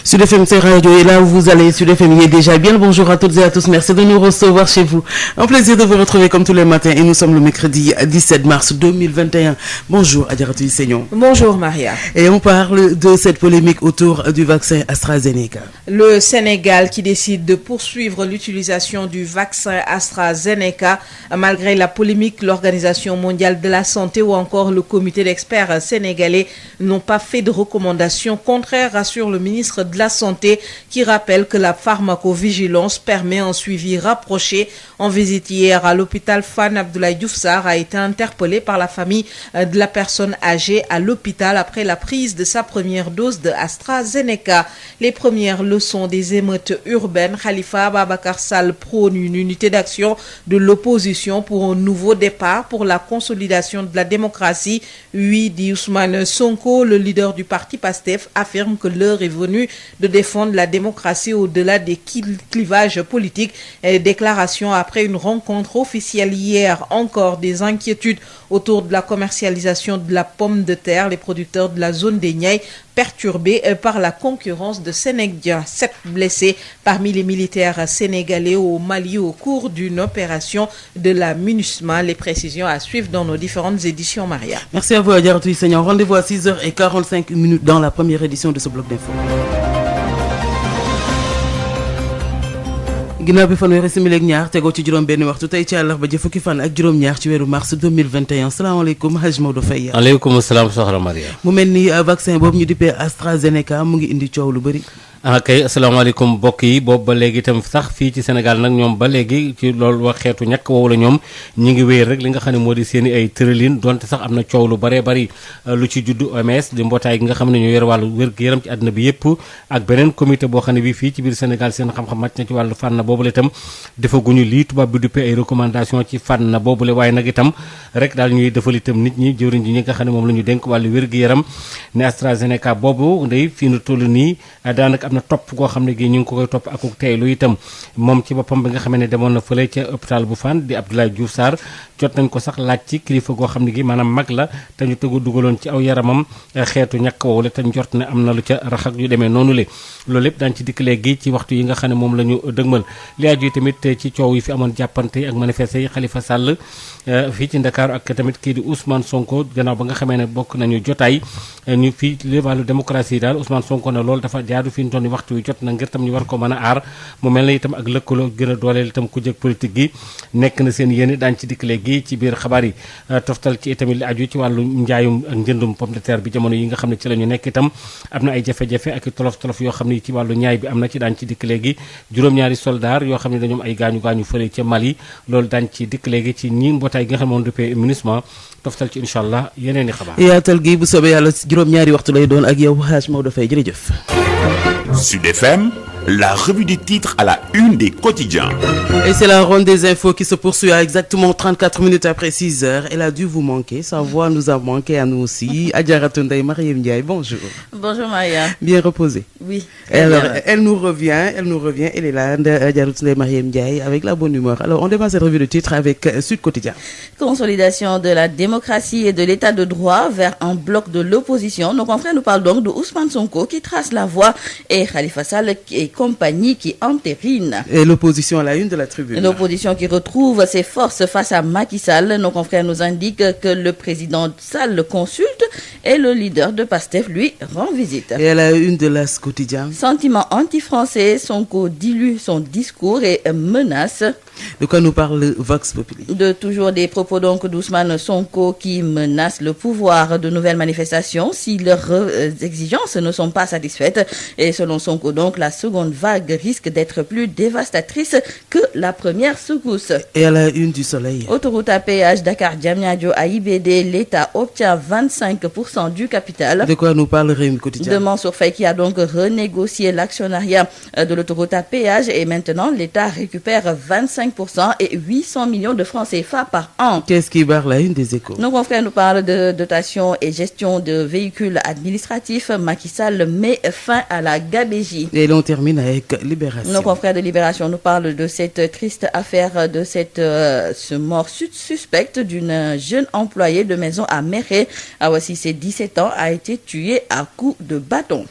Sud FM, c'est radio, et là où vous allez, Sud FM y est déjà bien. Bonjour à toutes et à tous, merci de nous recevoir chez vous. Un plaisir de vous retrouver comme tous les matins, et nous sommes le mercredi 17 mars 2021. Bonjour Adjaratou Seignon. Bonjour Maria. Et on parle de cette polémique autour du vaccin AstraZeneca. Le Sénégal qui décide de poursuivre l'utilisation du vaccin AstraZeneca. Malgré la polémique, l'Organisation mondiale de la santé ou encore le comité d'experts sénégalais n'ont pas fait de recommandations contraires, rassure le ministre de la Santé, qui rappelle que la pharmacovigilance permet un suivi rapproché. En visite hier à l'hôpital Fann, Abdoulaye Diouf Sarr a été interpellé par la famille de la personne âgée à l'hôpital après la prise de sa première dose de AstraZeneca. Les premières leçons des émeutes urbaines, Khalifa Ababacar Sall prône une unité d'action de l'opposition pour un nouveau départ pour la consolidation de la démocratie. Oui, dit Ousmane Sonko, le leader du parti PASTEF, affirme que l'heure est venue de défendre la démocratie au-delà des clivages politiques. Déclaration après une rencontre officielle hier. Encore des inquiétudes autour de la commercialisation de la pomme de terre. Les producteurs de la zone des Niayes perturbés par la concurrence de Sénégal. 7 blessés parmi les militaires sénégalais au Mali au cours d'une opération de la MINUSMA. Les précisions à suivre dans nos différentes éditions, Maria. Merci à vous Adjaratou Seignon. Rendez-vous à 6h45 dans la première édition de ce bloc d'infos. ginnaaw bi fanweeri simili ak ñaar tegoo ci juróom benn waxtu tey ci àllarba ji fukki fan ak juróom ñaar ci weeru mars 2021 salaamaaleykum Hadj Maodo Faye. aleykum salaam soxna Maria. mu mel ni vaccin boobu ñu dippee AstraZeneca mu ngi indi coow lu bëri. kay asalaamaaleykum mbokk yi boobu ba léegi itam sax fii ci Sénégal nag ñoom ba léegi ci loolu wax xeetu ñàkk woowu la ñoom ñi ngi wéy rek li nga xam ne moo di seen i ay tëralin donte sax am na coow lu bëree bëri lu ci juddu OMS di mbootaay gi nga xam ne ñoo yor wàllu wér-gu-yaram ci àdduna bi yëpp ak beneen comité boo xam ne bi fii ci biir Sénégal seen xam-xam màcc na ci wàllu fànn boobule itam defaguñu lii tubaab bi duppee ay recommandation ci fànn boobule waaye nag itam rek daal ñuy defal itam nit ñi jëwriñ ji ñi nga xam ne moom la ñu dénk wàllu wér-gu-yaram ne AstraZeneca boobu ndey fii nu toll nii daanaka am na topp goo xam ne gi ñu ngi ko koy topp ak teylu itam moom ci boppam bi nga xam ne demoon na fële ca hôpital bu Fann di Abdoulaye Diouf Sarr jot nañ ko sax laaj ci kilifa goo xam ne gi maanaam mag la te ñu tegu dugaloon ci aw yaramam xeetu ñàkk woowu la te njort ne am na lu ca rax ak yu demee noonu le loolu lépp daañu ci dikk léegi ci waxtu yi nga xam ne moom la ñu dëgmal li aju tamit ci coow yi fi amoon jàppante ak manifesté yi Khalifa Sall fii ci Ndakaaru ak tamit kii di Ousmane Sonko gannaaw ba nga xamee ne bokk nañu jotaay ñu fii li wàllu démocratie yi daal Ousmane Sonko ne loolu dafa jaadu fi ñu toll ni waxtu wi jot na ngir tam ñu war ko mën a aar mu mel na itam ak lëkkaloo gën a dooleel itam ku jëg politique gi nekk na seen yéene daañu ci dikk léegi ci biir xabaar yi toftal ci itamit li aju ci wàllu njaayum ak njëndum pomme de terre bi jamono yi nga xam ne ci la ñu nekk itam am na ay jafe-jafe ak tolof-tolof yoo xam ne ci wàllu ñaay bi am na ci daañu ci dikk léegi juróom-ñaari soldaar yoo xam ne dañoom ay gaañu-gaañu fële ca Mali loolu daañu ci dikk léegi ci ñi mbootaay gi nga xam ne moom duppee MINUSMA toftal ci incha allah yeneen i xabaar yaatal gi bu soobee yàlla juróom-ñaari waxtu lay doon ak yow Hadj Maodo Faye jërëjëf. Sud FM, la revue des titres à la une des quotidiens. Et c'est la ronde des infos qui se poursuit à exactement 34 minutes après 6 heures. Elle a dû vous manquer. Sa voix nous a manqué à nous aussi. Adjaratou Ndeye Marième Ndiaye, bonjour. Bonjour Maria. Bien reposée. Oui. Alors, elle nous revient. Elle est là, Adjaratou Ndeye Marième Ndiaye, avec la bonne humeur. Alors, on démarre cette revue de titres avec Sud Quotidien. Consolidation de la démocratie et de l'état de droit vers un bloc de l'opposition. Nos confrères nous parlent donc de Ousmane Sonko qui trace la voie et Khalifa Sall et compagnie qui entérine. Et l'opposition à la une de la tribune. L'opposition qui retrouve ses forces face à Macky Sall. Nos confrères nous indiquent que le président Sall le consulte et le leader de PASTEF lui rend visite. Et à la une de l'As Quotidien. Sentiment anti-français, Sonko dilue son discours et menace. De quoi nous parle Vox Populi? De toujours des propos donc d'Ousmane Sonko qui menace le pouvoir. De nouvelles manifestations si leurs exigences ne sont pas satisfaites. Et selon Sonko donc, la seconde vague risque d'être plus dévastatrice que la première secousse. Et à la une du Soleil. Autoroute à péage Dakar-Diamniadio à IBD, l'État obtient 25% du capital. De quoi nous parle Rewmi Quotidien? De Mansour Faye qui a donc renégocié l'actionnariat de l'autoroute à péage et maintenant l'État récupère 25% et 800 millions de francs CFA par an. Qu'est-ce qui barre la une des Échos? Nos confrères nous parlent de dotation et gestion de véhicules administratifs. Macky Sall met fin à la gabégie. Et l'on termine avec Libération. Nos confrères de Libération nous parlent de cette triste affaire, de cette mort suspecte d'une jeune employée de maison à Méré. Voici ses 17 ans, a été tuée à coups de bâton.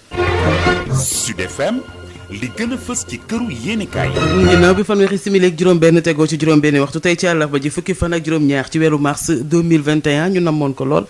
Sud FM li gën a fës ci këru yéenekaay ginnaaw bi fanweeri simili ak juróom-benn tegoo ci juróom-benni waxtu tey ci àllarba ji fukki fan ak juróom-ñaar ci weeru mars 2021 ñu namoon ko lool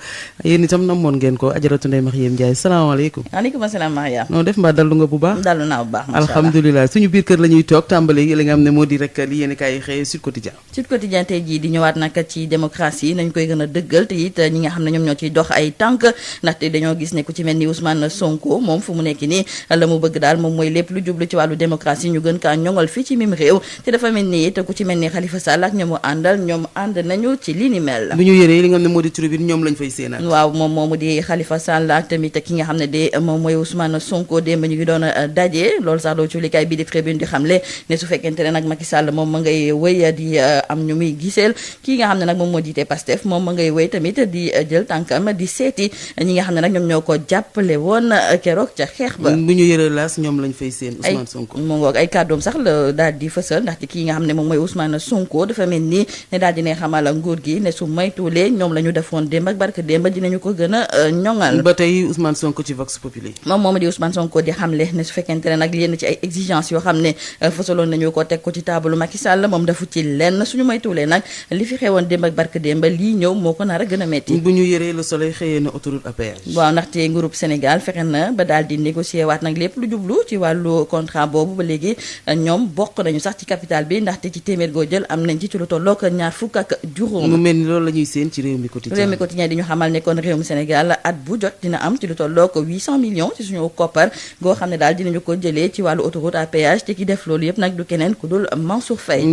yéen itam namoon ngeen ko Ajaratu Ndeye Marième Ndiaye salaamaaleykum. waaleykum asalaam Maria. noo def mbaa dallu nga bu baax. dallu naa bu baax macha allah alhamdulilah suñu biir kër la ñuy toog tàmbale li nga xam ne moo di rek li yéenekaay yi xëyee Sud Quotidien. Sud Quotidien tey jii di ñëwaat nag ci démocratie nañ koy gën a dëggal te it ñi nga xam ne ñoom ñoo ciy dox ay tànk ndaxte dañoo gis ne ku ci mel ni Ousmane Sonko moom fu mu nekk nii la mu bëgg daal moom mooy lépp lu jublu ci wàllu démocratie ñu gën kaa ñoŋal fii ci mim réew te dafa mel ni it ku ci mel ni Khalifa Sall ak ñoomu àndal ñoom ànd nañu ci li ni mel. bu ñu yëree li nga xam ne moo di tribune ñoom lañ fay séenaat. waaw moom moomu di Khalifa Sall ak tamit ki nga xam ne de moom mooy Ousmane Sonko démb ñu ngi doon daje loolu sax doo ci likaay bi di tribune di xamle ne su fekkente ne nag Macky Sall moom ma ngay wéy di am ñu muy giseel kii nga xam ne nag moom moo jiite Pastef moom ma ngay wéy tamit di jël tànkam di seeti ñi nga xam ne nag ñoom ñoo ko jàppale woon keroog ca xeex ba. bu ñu yëree laas ñoom lañ fay séen Ousmane Sonko. ay kàddoom sax la daal di fësal ndaxte kii nga xam ne moom mooy Ousmane Sonko dafa mel ni ne daal dina xamal nguur gi ne su maytuulee ñoom la ñu defoon démb ak barke démb dinañu ko gën a ñoŋal. ba tey Ousmane Sonko ci Vox Populi. moom di Ousmane Sonko di xamle ne su fekkente ne nag yenn ci ay exigences yoo xam ne fësaloon nañu ko teg ko ci taabalu Macky Sall moom defu ci lenn suñu maytuulee nag li fi xewoon démb ak barke démb lii ñëw moo ko nar a gën a metti. bu ñu yëree Le Soleil xëyee na autoroute à péage. waaw ndaxte groupe Sénégal fexe na ba daal di négocier waat nag lépp lu jublu ci wàllu contrat boobu ba léegi ñoom bokk nañu sax ci capital bi ndaxte ci téeméer goo jël am nañ ci lu tollook ñaar fukk ak juróom. mu mel ni loolu la ñuy séen ci réew mi quotidien di ñu xamal ne kon réewum Sénégal at bu jot dina am ci lu tollook 800 millions ci suñu koppar goo xam ne daal dinañu ko jëlee ci wàllu autoroute à péage te ki def loolu yëpp nag du keneen ku dul Mansour Faye.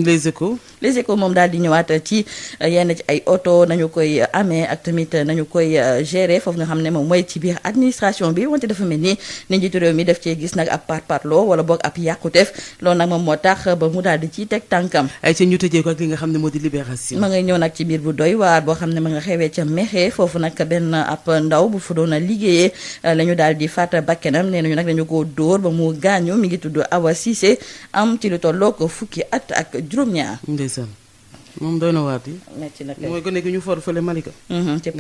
Les Échos moom daal di ñëwaat ci yenn ci ay oto nañu koy amee ak tamit nañu koy gérer foofu nga xam ne moom mooy ci biir administration bi wante dafa mel ni njiitu réew mi def cee gis nag ab parparloo wala boog ab yàquteef loolu nag moom moo tax ba mu daal di ciy teg tànkam. ay ca ñu tëjee ko ak li nga xam ne moo di libération. ma ngay ñëw nag ci biir bu doy waar boo xam ne ma nga xewee ca Mexe foofu nag benn ab ndaw bu fa doon a liggéeyee la ñu daal di faat bakkenam nee nañu nag dañu ko dóor ba mu gaañu mi ngi tudd Awa Cissé am ci lu tollook fukki at ak juróom-ñaar. ndeysaan moom doy na waat yi. metti na mooy gone gi ñu for fële Malika. ci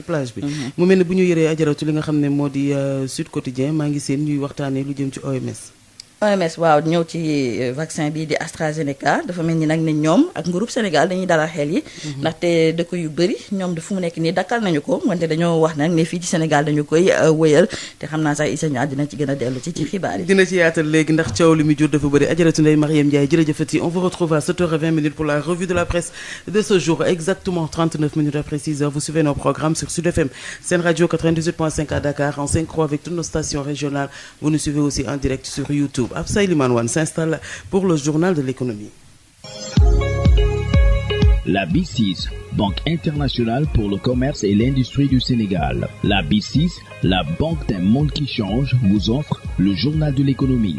plage bi mu mel ni bu ñu yëree Ajaratu li nga xam ne moo di Sud Quotidien maa ngi seen ñuy waxtaanee lu jëm ci OMS waaw ñëw ci vaccin bi di AstraZeneca dafa mel ni nag ne ñoom ak groupe Sénégal dañuy dalal xel yi ndaxte dëkk yu bëri ñoom fu mu nekk nii dakkal nañu ko wante dañoo wax nag ne fii ci Sénégal dañu koy wëyal te xam naa sax Issa Niang dina ci gën a dellu ci xibaar yi dina ci yaatal léegi ndax coow li mu jur dafa bëri Ajaratu Ndeye Marième Ndiaye jërëjëfati on vous retrouve à 7h20 pour la revue de la presse de ce jour exactement 39 minutes après 6h vous suivez nos programmes sur Sud FM Sen Radio 98.5 à Dakar en synchro avec toutes nos stations régionales vous nous suivez aussi en direct sur YouTube Absa Iliman Wane s'installe pour le journal de l'économie. La B6, Banque internationale pour le commerce et l'industrie du Sénégal. La B6, la banque d'un monde qui change, vous offre le journal de l'économie.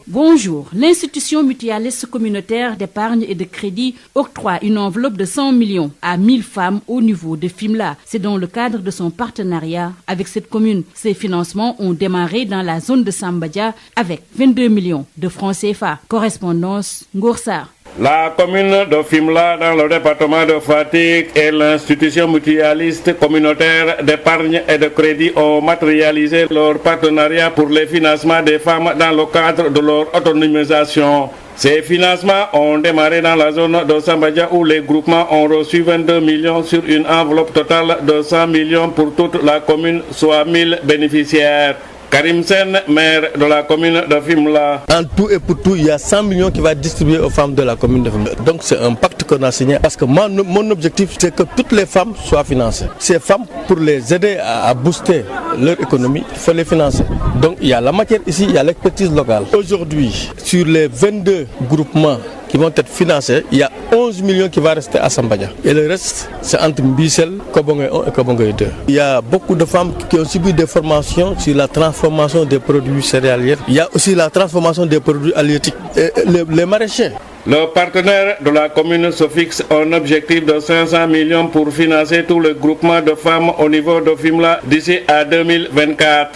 Bonjour, l'institution mutualiste communautaire d'épargne et de crédit octroie une enveloppe de 100 millions à 1000 femmes au niveau de Fimela. C'est dans le cadre de son partenariat avec cette commune. Ces financements ont démarré dans la zone de Sambadia avec 22 millions de francs CFA. Correspondance Ngoursar. La commune de Fimela dans le département de Fatick et l'institution mutualiste communautaire d'épargne et de crédit ont matérialisé leur partenariat pour les financements des femmes dans le cadre de leur autonomisation. Ces financements ont démarré dans la zone de Sambadia où les groupements ont reçu 22 millions sur une enveloppe totale de 100 millions pour toute la commune, soit 1000 bénéficiaires. Karim Sen, maire de la commune de Fimela. En tout et pour tout, il y a 100 millions qui va distribuer aux femmes de la commune de Fimela. Donc c'est un pacte qu'on a signé parce que mon objectif c'est que toutes les femmes soient financées. Ces femmes, pour les aider à booster leur économie, il faut les financer. Donc il y a la matière ici, il y a l'expertise locale. Aujourd'hui, sur les 22 groupements qui vont être financés, il y a 11 millions qui vont rester à Sambadia. Et le reste, c'est entre Mbissel, Kobongoy 1 et Kobongoy 2. Il y a beaucoup de femmes qui ont subi des formations sur la transformation des produits céréaliers. Il y a aussi la transformation des produits halieutiques. Et les maraîchers. Le partenaire de la commune se fixe un objectif de 500 millions pour financer tout le groupement de femmes au niveau de Fimela d'ici à 2024.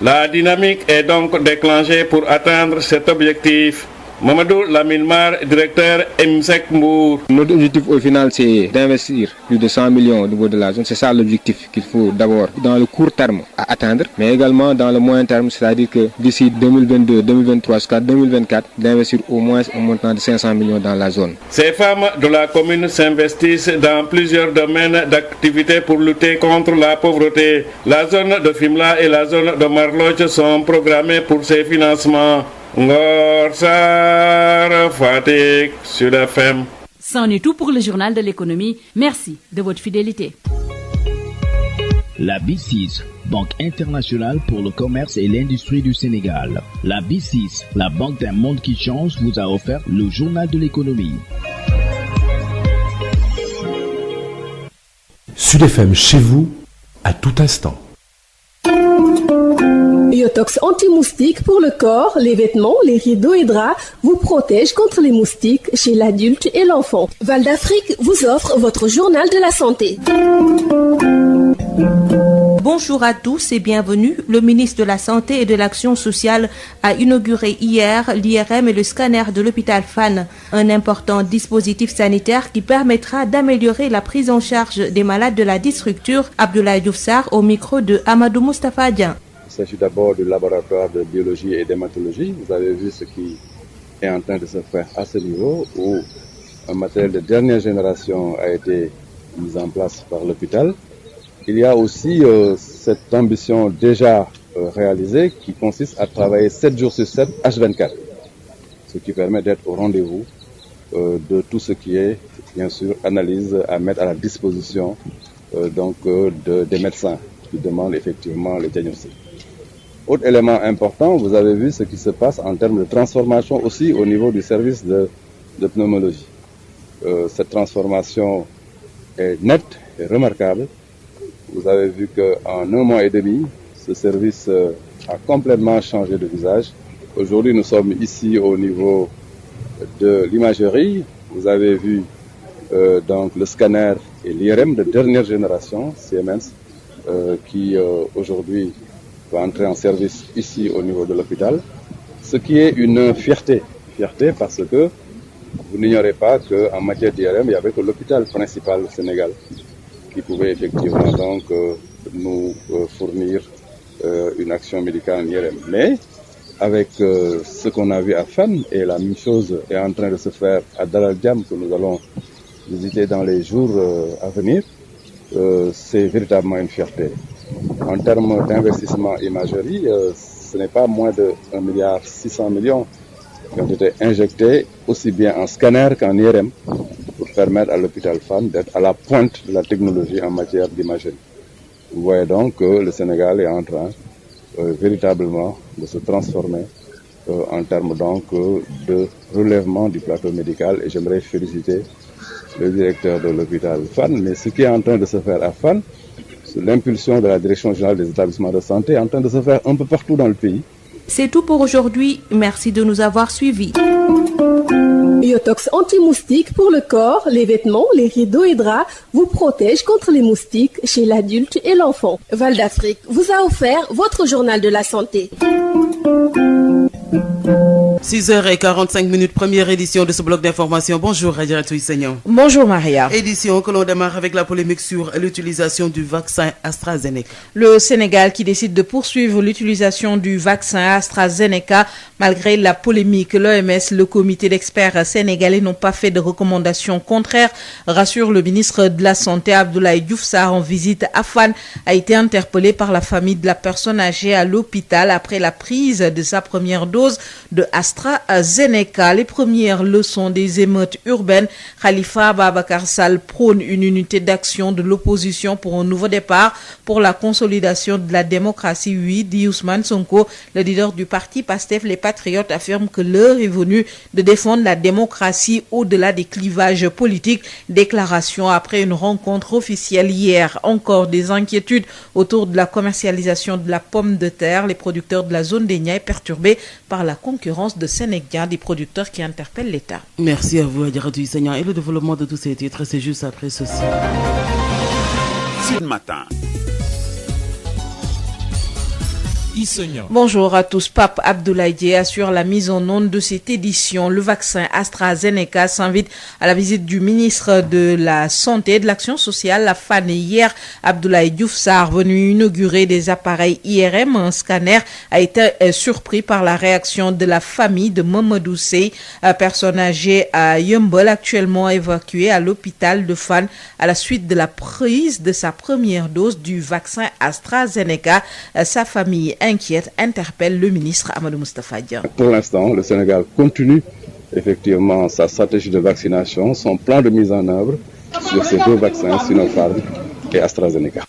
La dynamique est donc déclenchée pour atteindre cet objectif. Mamadou Lamine Mar, directeur MSEC Mbour. Notre objectif au final, c'est d'investir plus de 100 millions au niveau de la zone. C'est ça l'objectif qu'il faut d'abord dans le court terme à atteindre, mais également dans le moyen terme, c'est-à-dire que d'ici 2022, 2023 jusqu'à 2024, d'investir au moins un montant de 500 millions dans la zone. Ces femmes de la commune s'investissent dans plusieurs domaines d'activité pour lutter contre la pauvreté. La zone de Fimela et la zone de Marloche sont programmées pour ces financements. Ngor Sarr, Fatick, Sud FM. C'en est tout pour le journal de l'économie. Merci de votre fidélité. La B6, Banque internationale pour le commerce et l'industrie du Sénégal. La B6, la banque d'un monde qui change, vous a offert le journal de l'économie. Sud FM chez vous, à tout instant. Yotox anti-moustique pour le corps, les vêtements, les rideaux et draps vous protège contre les moustiques chez l'adulte et l'enfant. Val d'Afrique vous offre votre journal de la santé. Bonjour à tous et bienvenue. Le ministre de la Santé et de l'Action sociale a inauguré hier l'IRM et le scanner de l'hôpital Fann, un important dispositif sanitaire qui permettra d'améliorer la prise en charge des malades de la structure. Abdoulaye Diouf Sarr au micro de Amadou Moustapha Dian. Il s'agit d'abord du laboratoire de biologie et d'hématologie. Vous avez vu ce qui est en train de se faire à ce niveau, où un matériel de dernière génération a été mis en place par l'hôpital. Il y a aussi cette ambition déjà réalisée qui consiste à travailler 7 jours sur 7, H24, ce qui permet d'être au rendez-vous de tout ce qui est, bien sûr, analyse à mettre à la disposition des médecins qui demandent effectivement les diagnostics. Autre élément important, vous avez vu ce qui se passe en termes de transformation aussi au niveau du service de pneumologie. Cette transformation est nette et remarquable. Vous avez vu qu'en 1 mois et demi, ce service a complètement changé de visage. Aujourd'hui, nous sommes ici au niveau de l'imagerie. Vous avez vu donc le scanner et l'IRM de dernière génération, Siemens, qui aujourd'hui va entrer en service ici au niveau de l'hôpital, ce qui est une fierté. Fierté parce que vous n'ignorez pas qu'en matière d'IRM, il n'y avait que l'hôpital principal au Sénégal qui pouvait effectivement donc nous fournir une action médicale en IRM. Mais avec ce qu'on a vu à Fann, et la même chose est en train de se faire à Dalal Jamm, que nous allons visiter dans les jours à venir, c'est véritablement une fierté. En termes d'investissement imagerie, ce n'est pas moins de 1,6 milliard qui ont été injectés aussi bien en scanner qu'en IRM pour permettre à l'hôpital Fann d'être à la pointe de la technologie en matière d'imagerie. Vous voyez donc que le Sénégal est en train véritablement de se transformer en termes donc de relèvement du plateau médical, et j'aimerais féliciter le directeur de l'hôpital Fann. Mais ce qui est en train de se faire à Fann, c'est l'impulsion de la Direction générale des établissements de santé en train de se faire un peu partout dans le pays. C'est tout pour aujourd'hui. Merci de nous avoir suivis. Yotox anti-moustique pour le corps, les vêtements, les rideaux et draps vous protège contre les moustiques chez l'adulte et l'enfant. Val d'Afrique vous a offert votre journal de la santé. 6h45, première édition de ce bloc d'information. Bonjour Adjaratou Seignon. Bonjour Maria. Édition que l'on démarre avec la polémique sur l'utilisation du vaccin AstraZeneca. Le Sénégal qui décide de poursuivre l'utilisation du vaccin AstraZeneca malgré la polémique. L'OMS, le comité d'experts sénégalais n'ont pas fait de recommandations contraires, rassure le ministre de la Santé Abdoulaye Diouf Sarr en visite à Fann, a été interpellé par la famille de la personne âgée à l'hôpital après la prise de sa première dose de AstraZeneca. Les premières leçons des émeutes urbaines, Khalifa Ababacar Sall prône une unité d'action de l'opposition pour un nouveau départ pour la consolidation de la démocratie. Oui, dit Ousmane Sonko, le leader du parti PASTEF, les Patriotes, affirme que l'heure est venue de défendre la démocratie au-delà des clivages politiques. Déclaration après une rencontre officielle hier. Encore des inquiétudes autour de la commercialisation de la pomme de terre. Les producteurs de la zone des Niayes perturbés par la concurrence de Sénégal, des producteurs qui interpellent l'État. Merci à vous Adjaratou Seignon. Et le développement de tous ces titres, c'est juste après ceci. Ce matin. Bonjour à tous. Pape Abdoulaye Dièye assure la mise en onde de cette édition. Le vaccin AstraZeneca s'invite à la visite du ministre de la Santé et de l'Action sociale à Fann. Hier, Abdoulaye Diouf Sarr, venu inaugurer des appareils IRM, un scanner, a été surpris par la réaction de la famille de Mamadou Sey, personne âgée à Yeumbeul, actuellement évacuée à l'hôpital de Fann à la suite de la prise de sa première dose du vaccin AstraZeneca. Sa famille inquiète interpelle le ministre Amadou Moustapha Dieng. Pour l'instant, le Sénégal continue effectivement sa stratégie de vaccination, son plan de mise en œuvre sur ces deux vaccins, Sinopharm et AstraZeneca.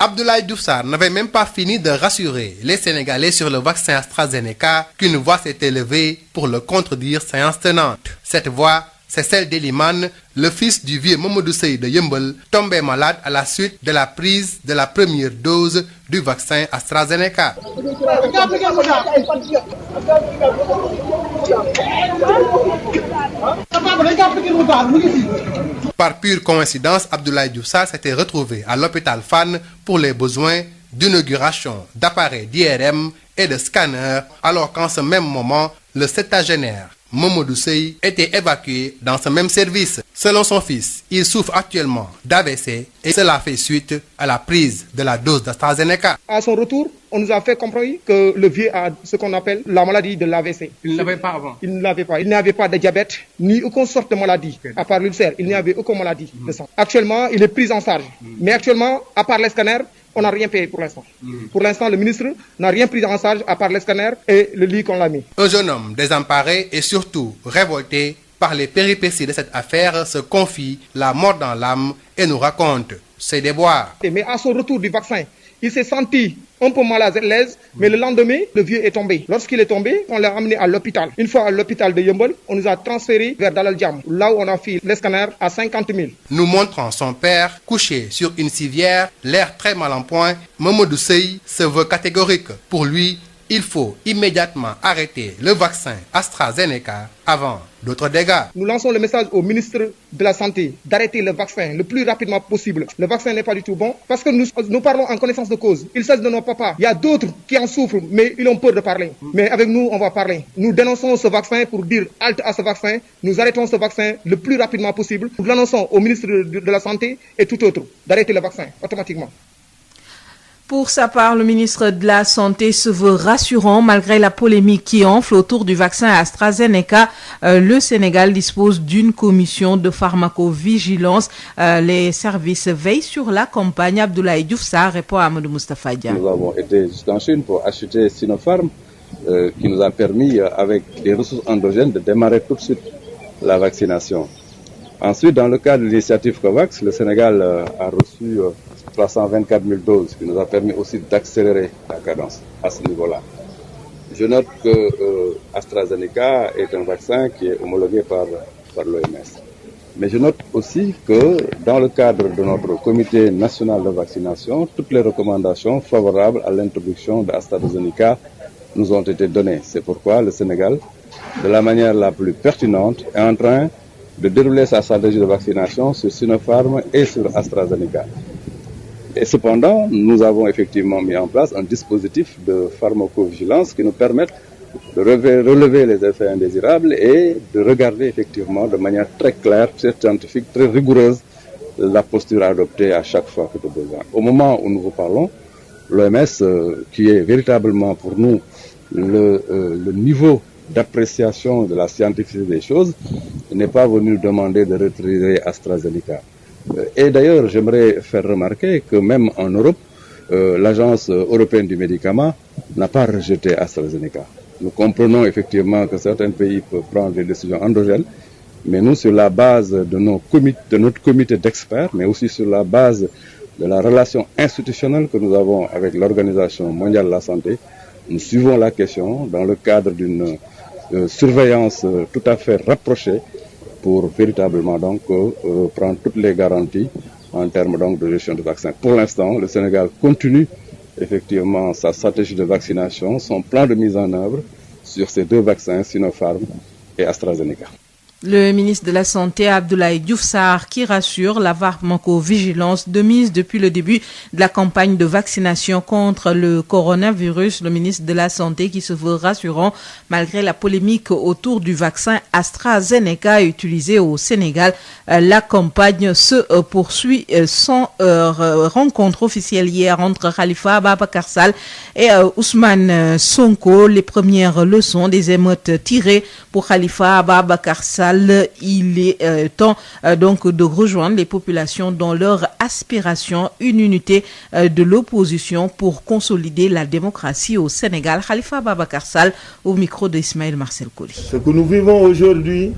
Abdoulaye Diouf Sarr n'avait même pas fini de rassurer les Sénégalais sur le vaccin AstraZeneca qu'une voix s'est élevée pour le contredire séance tenante. Cette voix, c'est celle d'Eliman, le fils du vieux Mamadou Sey de Yeumbeul, tombé malade à la suite de la prise de la première dose du vaccin AstraZeneca. Par pure coïncidence, Abdoulaye Diouf Sarr s'était retrouvé à l'hôpital Fann pour les besoins d'inauguration d'appareils d'IRM et de scanners, alors qu'en ce même moment, le septagénaire Mamadou Sey était évacué dans ce même service. Selon son fils, il souffre actuellement d'AVC et cela fait suite à la prise de la dose d'AstraZeneca. À son retour, on nous a fait comprendre que le vieux a ce qu'on appelle la maladie de l'AVC. Il ne l'avait pas avant. Il ne l'avait pas. Il n'avait pas de diabète, ni aucune sorte de maladie. À part l'ulcère, il n'y avait aucune maladie de sang. Actuellement, il est pris en charge. Mais actuellement, à part les scanners, on n'a rien payé pour l'instant. Pour l'instant, le ministre n'a rien pris en charge à part les scanners et le lit qu'on l'a mis. Un jeune homme désemparé et surtout révolté par les péripéties de cette affaire se confie la mort dans l'âme et nous raconte ses déboires. Mais à son retour du vaccin, il s'est senti un peu mal à l'aise, mais le lendemain, le vieux est tombé. Lorsqu'il est tombé, on l'a amené à l'hôpital. Une fois à l'hôpital de Yeumbeul, on nous a transféré vers Dalal Jamm, là où on a fait les scanners à 50 000. Nous montrons son père couché sur une civière, l'air très mal en point. Mamadou Sey se veut catégorique. Pour lui, il faut immédiatement arrêter le vaccin AstraZeneca avant d'autres dégâts. Nous lançons le message au ministre de la Santé d'arrêter le vaccin le plus rapidement possible. Le vaccin n'est pas du tout bon parce que nous parlons en connaissance de cause. Il s'agit de nos papas. Il y a d'autres qui en souffrent, mais ils ont peur de parler. Mais avec nous, on va parler. Nous dénonçons ce vaccin pour dire halte à ce vaccin. Nous arrêtons ce vaccin le plus rapidement possible. Nous l'annonçons au ministre de la Santé et tout autre d'arrêter le vaccin automatiquement. Pour sa part, le ministre de la Santé se veut rassurant malgré la polémique qui enfle autour du vaccin AstraZeneca. Le Sénégal dispose d'une commission de pharmacovigilance. Les services veillent sur la campagne. Abdoulaye Diouf Sarr répond à Amadou Moustapha Dieng. Nous avons été jusqu'en Chine pour acheter Sinopharm, qui nous a permis, avec des ressources endogènes, de démarrer tout de suite la vaccination. Ensuite, dans le cadre de l'initiative COVAX, le Sénégal a reçu 324 000 doses, qui nous a permis aussi d'accélérer la cadence à ce niveau-là. Je note que AstraZeneca est un vaccin qui est homologué par l'OMS. Mais je note aussi que dans le cadre de notre comité national de vaccination, toutes les recommandations favorables à l'introduction d'AstraZeneca nous ont été données. C'est pourquoi le Sénégal, de la manière la plus pertinente, est en train de dérouler sa stratégie de vaccination sur Sinopharm et sur AstraZeneca. Et cependant, nous avons effectivement mis en place un dispositif de pharmacovigilance qui nous permet de relever les effets indésirables et de regarder effectivement de manière très claire, très scientifique, très rigoureuse la posture adoptée à chaque fois que de besoin. Au moment où nous vous parlons, l'OMS, qui est véritablement pour nous le niveau d'appréciation de la scientificité des choses, n'est pas venu demander de retirer AstraZeneca. Et d'ailleurs, j'aimerais faire remarquer que même en Europe, l'Agence européenne du médicament n'a pas rejeté AstraZeneca. Nous comprenons effectivement que certains pays peuvent prendre des décisions endogènes, mais nous, sur la base de notre comité d'experts, mais aussi sur la base de la relation institutionnelle que nous avons avec l'Organisation mondiale de la santé, nous suivons la question dans le cadre d'une surveillance tout à fait rapprochée pour véritablement donc prendre toutes les garanties en termes donc de gestion de vaccins. Pour l'instant, le Sénégal continue effectivement sa stratégie de vaccination, son plan de mise en œuvre sur ces deux vaccins, Sinopharm et AstraZeneca. Le ministre de la Santé, Abdoulaye Diouf Sarr, qui rassure la pharmacovigilance de mise depuis le début de la campagne de vaccination contre le coronavirus. Le ministre de la Santé qui se veut rassurant malgré la polémique autour du vaccin AstraZeneca utilisé au Sénégal. La campagne se poursuit sans rencontre officielle hier entre Khalifa Ababacar Sall et Ousmane Sonko. Les premières leçons des émeutes tirées pour Khalifa Ababacar Sall. Il est temps donc de rejoindre les populations dans leur aspiration, une unité de l'opposition pour consolider la démocratie au Sénégal. Khalifa Ababacar Sall au micro d'Ismaël Marcel Colli. Ce que nous vivons aujourd'hui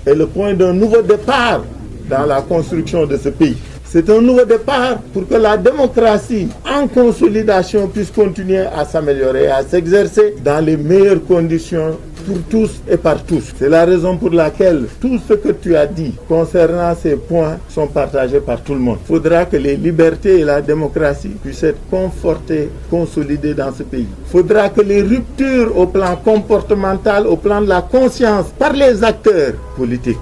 est le point d'un nouveau départ dans la construction de ce pays. C'est un nouveau départ pour que la démocratie en consolidation puisse continuer à s'améliorer, à s'exercer dans les meilleures conditions pour tous et par tous. C'est la raison pour laquelle tout ce que tu as dit concernant ces points sont partagés par tout le monde. Il faudra que les libertés et la démocratie puissent être confortées, consolidées dans ce pays. Il faudra que les ruptures au plan comportemental, au plan de la conscience par les acteurs politiques,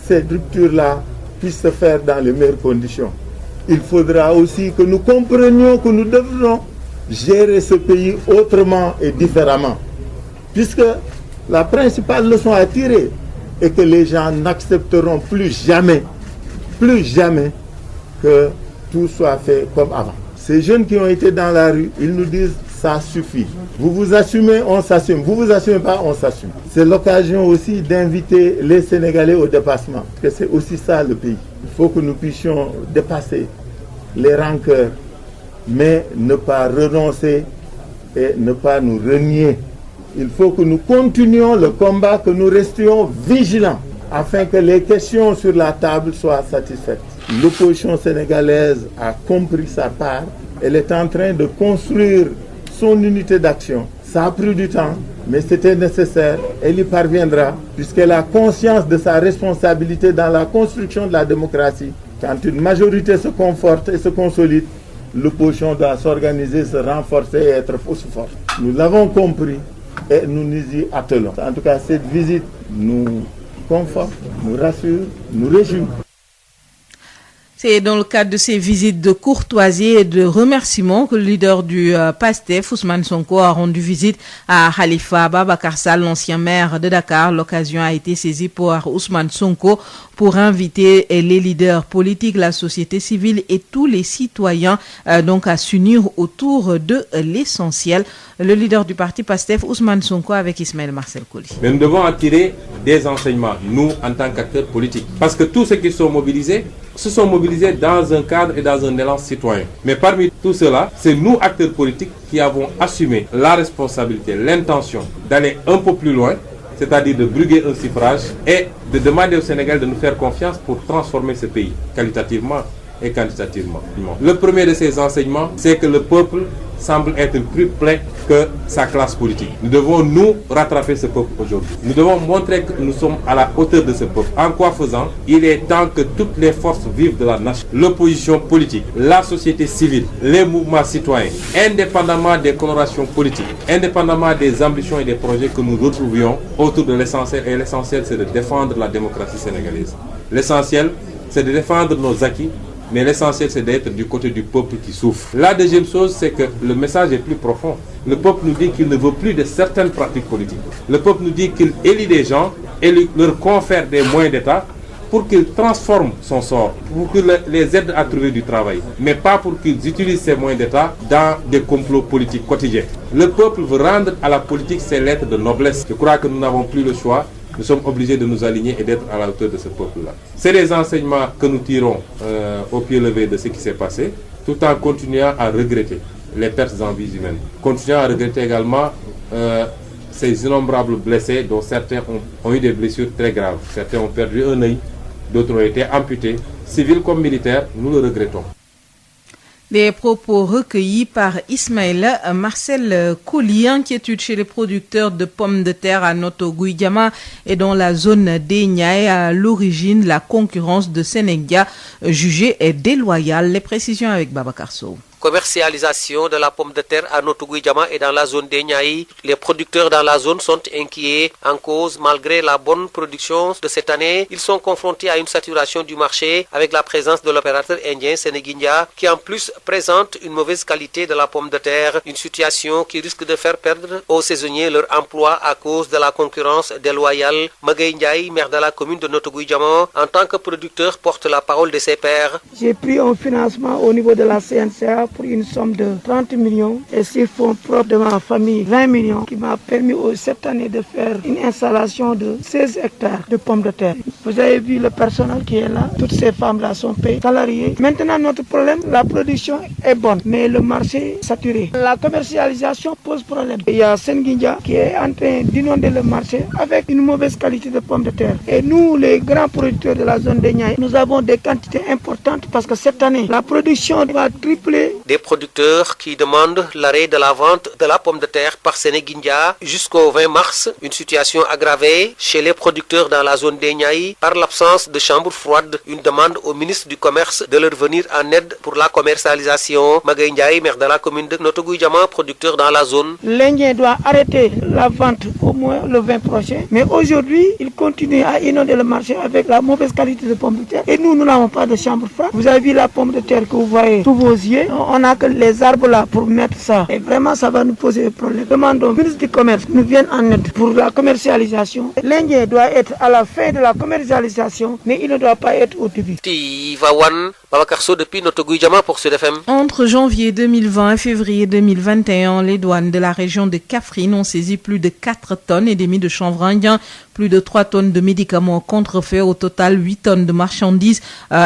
ces ruptures-là puissent se faire dans les meilleures conditions. Il faudra aussi que nous comprenions que nous devrons gérer ce pays autrement et différemment. Puisque la principale leçon à tirer est que les gens n'accepteront plus jamais que tout soit fait comme avant. Ces jeunes qui ont été dans la rue, ils nous disent ça suffit. Vous vous assumez, on s'assume. Vous vous assumez pas, on s'assume. C'est l'occasion aussi d'inviter les Sénégalais au dépassement. Parce que c'est aussi ça le pays. Il faut que nous puissions dépasser les rancœurs, mais ne pas renoncer et ne pas nous renier. Il faut que nous continuions le combat, que nous restions vigilants afin que les questions sur la table soient satisfaites. L'opposition sénégalaise a compris sa part. Elle est en train de construire son unité d'action. Ça a pris du temps, mais c'était nécessaire. Elle y parviendra puisqu'elle a conscience de sa responsabilité dans la construction de la démocratie. Quand une majorité se conforte et se consolide, l'opposition doit s'organiser, se renforcer et être aussi forte. Nous l'avons compris et nous nous y attelons. En tout cas, cette visite nous conforte, nous rassure, nous réjouit. C'est dans le cadre de ces visites de courtoisie et de remerciement que le leader du PASTEF, Ousmane Sonko, a rendu visite à Khalifa Ababacar Sall, l'ancien maire de Dakar. L'occasion a été saisie par Ousmane Sonko pour inviter les leaders politiques, la société civile et tous les citoyens donc à s'unir autour de l'essentiel. Le leader du parti PASTEF, Ousmane Sonko, avec Ismaël Marcel Colli. Mais nous devons en tirer des enseignements, nous, en tant qu'acteurs politiques. Parce que tous ceux qui sont mobilisés, se sont mobilisés dans un cadre et dans un élan citoyen. Mais parmi tout cela, c'est nous, acteurs politiques, qui avons assumé la responsabilité, l'intention d'aller un peu plus loin, c'est-à-dire de briguer un suffrage et de demander au Sénégal de nous faire confiance pour transformer ce pays, qualitativement et quantitativement. Le premier de ces enseignements, c'est que le peuple semble être plus plein que sa classe politique. Nous devons nous rattraper ce peuple aujourd'hui. Nous devons montrer que nous sommes à la hauteur de ce peuple. En quoi faisant, il est temps que toutes les forces vives de la nation, l'opposition politique, la société civile, les mouvements citoyens, indépendamment des colorations politiques, indépendamment des ambitions et des projets que nous retrouvions autour de l'essentiel. Et l'essentiel, c'est de défendre la démocratie sénégalaise. L'essentiel, c'est de défendre nos acquis. Mais l'essentiel, c'est d'être du côté du peuple qui souffre. La deuxième chose, c'est que le message est plus profond. Le peuple nous dit qu'il ne veut plus de certaines pratiques politiques. Le peuple nous dit qu'il élit des gens et leur confère des moyens d'État pour qu'ils transforment son sort, pour qu'ils les aident à trouver du travail, mais pas pour qu'ils utilisent ces moyens d'État dans des complots politiques quotidiens. Le peuple veut rendre à la politique ses lettres de noblesse. Je crois que nous n'avons plus le choix. Nous sommes obligés de nous aligner et d'être à la hauteur de ce peuple-là. C'est les enseignements que nous tirons au pied levé de ce qui s'est passé, tout en continuant à regretter les pertes en vies humaines. Continuant à regretter également ces innombrables blessés, dont certains ont eu des blessures très graves. Certains ont perdu un œil, d'autres ont été amputés. Civils comme militaires, nous le regrettons. Des propos recueillis par Ismaël Marcel Colli. Inquiétude chez les producteurs de pommes de terre à Noto Gouidiama et dans la zone des Niayes à l'origine la concurrence de Sénégal jugée déloyale. Les précisions avec Babacar Sow. commercialisation de la pomme de terre à Notto-Gouye-Diama et dans la zone des Niayes. Les producteurs dans la zone sont inquiets. En cause, malgré la bonne production de cette année, ils sont confrontés à une saturation du marché avec la présence de l'opérateur indien Senegindia qui en plus présente une mauvaise qualité de la pomme de terre. Une situation qui risque de faire perdre aux saisonniers leur emploi à cause de la concurrence déloyale. Magaye Ndiaye, maire de la commune de Notto-Gouye-Diama, en tant que producteur, porte la parole de ses pairs. J'ai pris un financement au niveau de la CNCA pour une somme de 30 millions et sur fonds propres de ma famille 20 millions qui m'a permis cette année de faire une installation de 16 hectares de pommes de terre. Vous avez vu le personnel qui est là, toutes ces femmes-là sont payées, salariées. Maintenant notre problème, la production est bonne mais le marché est saturé. La commercialisation pose problème. Il y a Senegindia qui est en train d'inonder le marché avec une mauvaise qualité de pommes de terre. Et nous, les grands producteurs de la zone des Niayes, nous avons des quantités importantes parce que cette année, la production va tripler. Des producteurs qui demandent l'arrêt de la vente de la pomme de terre par Senegindia jusqu'au 20 mars. Une situation aggravée chez les producteurs dans la zone des Niayes par l'absence de chambre froide. Une demande au ministre du Commerce de leur venir en aide pour la commercialisation. Magaye Ndiaye, maire de la commune de Notto-Gouye-Diama, producteur dans la zone. L'Indien doit arrêter la vente au moins le 20 prochain. Mais aujourd'hui, il continue à inonder le marché avec la mauvaise qualité de pommes de terre. Et nous n'avons pas de chambre froide. Vous avez vu la pomme de terre que vous voyez sous vos yeux. On n'a que les arbres là pour mettre ça. Et vraiment, ça va nous poser des problèmes. Demandons au ministre du Commerce nous vienne en aide pour la commercialisation. L'Indien doit être à la fin de la commercialisation, mais il ne doit pas être au début. Tivaouane, Babacar Sow depuis Notto-Gouye-Diama pour Sud FM. Entre janvier 2020 et février 2021, les douanes de la région de Kaffrine ont saisi plus de 4 tonnes et demi de chanvre indien, plus de 3 tonnes de médicaments contrefaits, au total 8 tonnes de marchandises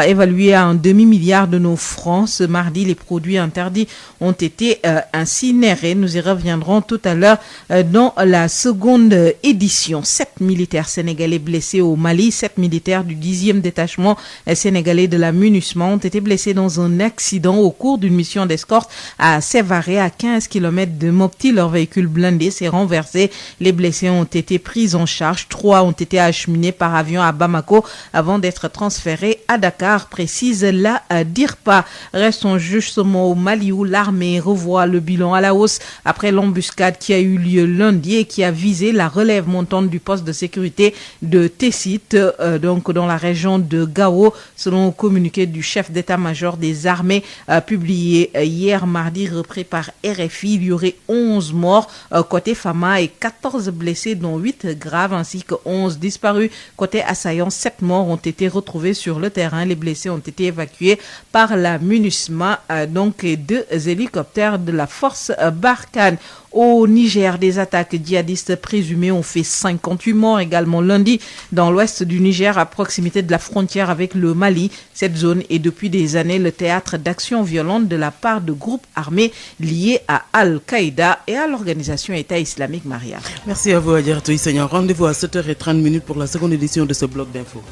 évaluées à un demi-milliard de nos francs. Ce mardi, les produits interdits ont été incinérés. Nous y reviendrons tout à l'heure dans la seconde édition. 7 militaires sénégalais blessés au Mali, 7 militaires du 10e détachement sénégalais de la MINUSMA ont été blessés dans un accident au cours d'une mission d'escorte à Sévaré, à 15 km de Mopti. Leur véhicule blindé s'est renversé. Les blessés ont été pris en charge. 3 ont été acheminés par avion à Bamako avant d'être transférés à Dakar, précise la DIRPA. Restons justement au Mali où l'armée revoit le bilan à la hausse après l'embuscade qui a eu lieu lundi et qui a visé la relève montante du poste de sécurité de Tessit, donc dans la région de Gao. Selon le communiqué du chef d'état-major des armées publié hier mardi, repris par RFI, il y aurait 11 morts côté Fama et 14 blessés dont 8 graves ainsi que 11 disparus. Côté assaillants, 7 morts ont été retrouvés sur le terrain. Les blessés ont été évacués par la MINUSMA, donc et 2 hélicoptères de la force Barkhane. Au Niger, des attaques djihadistes présumées ont fait 58 morts également lundi dans l'ouest du Niger, à proximité de la frontière avec le Mali. Cette zone est depuis des années le théâtre d'actions violentes de la part de groupes armés liés à Al-Qaïda et à l'organisation État islamique. Maria. Merci à vous, Adjaratou Seigneur. Rendez-vous à 7h30 pour la seconde édition de ce bloc d'infos.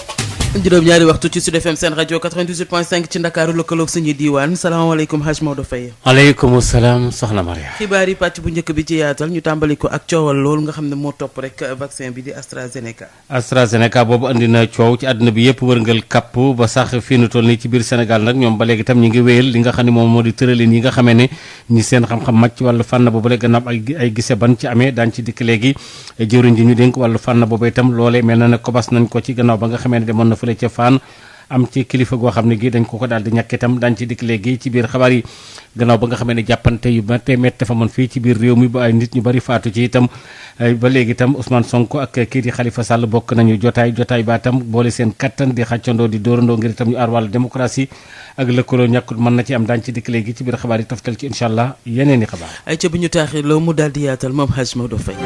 juróom-ñaari waxtu ci Sud FM seen rajo 98.5 ci Ndakaaru lëkkaloog suñu diiwaan salaamaaleykum Haj Maodo Faye. aleykum salaam soxna Maria. xibaar yi pàcc bu njëkk bi ci yaatal ñu tàmbali ko ak coowal loolu nga xam ne moo topp rek vaccin bi di AstraZeneca. AstraZeneca boobu andi na coow ci àdduna bi yëpp wërngal kapp ba sax fii nu toll nii ci biir Sénégal nag ñoom ba léegi itam ñu ngi wéyal li nga xam ne moom moo di tëralin yi nga xamee ne ñi seen xam-xam màcc ci wàllu fànn boobu la gannaaw ay gise ban ci amee daan ci dikk léegi jëwriñ ji ñu dénk wàllu fànn boobu itam loolee mel na ne kobas nañ ko ci gannaaw ba nga xamee ne demoon na fële ca Fann am ci kilifa goo xam ne gi dañ ko daal di ñàkk itam daañu ci dikk léegi ci biir xabaar yi gannaaw ba nga xamee ne jàppante yu métte fa moon fii ci biir réew mi ba ay nit ñu bari faatu ci itam ba léegi itam Ousmane Sonko ak kii di Khalifa Sall bokk nañu jotaay ba itam boole seen kattan di xàccandoo di dóorandoo ngir itam ñu aar wàllu démocratie ak lëkkaloo ñàkkul mën na ci am daañu ci dikk léegi ci biir xabaar yi toftal ci incha allah yeneen i xabaar. ay ca bu ñu taaxee loo mu daal di yaatal moom Haj Maodo Faye.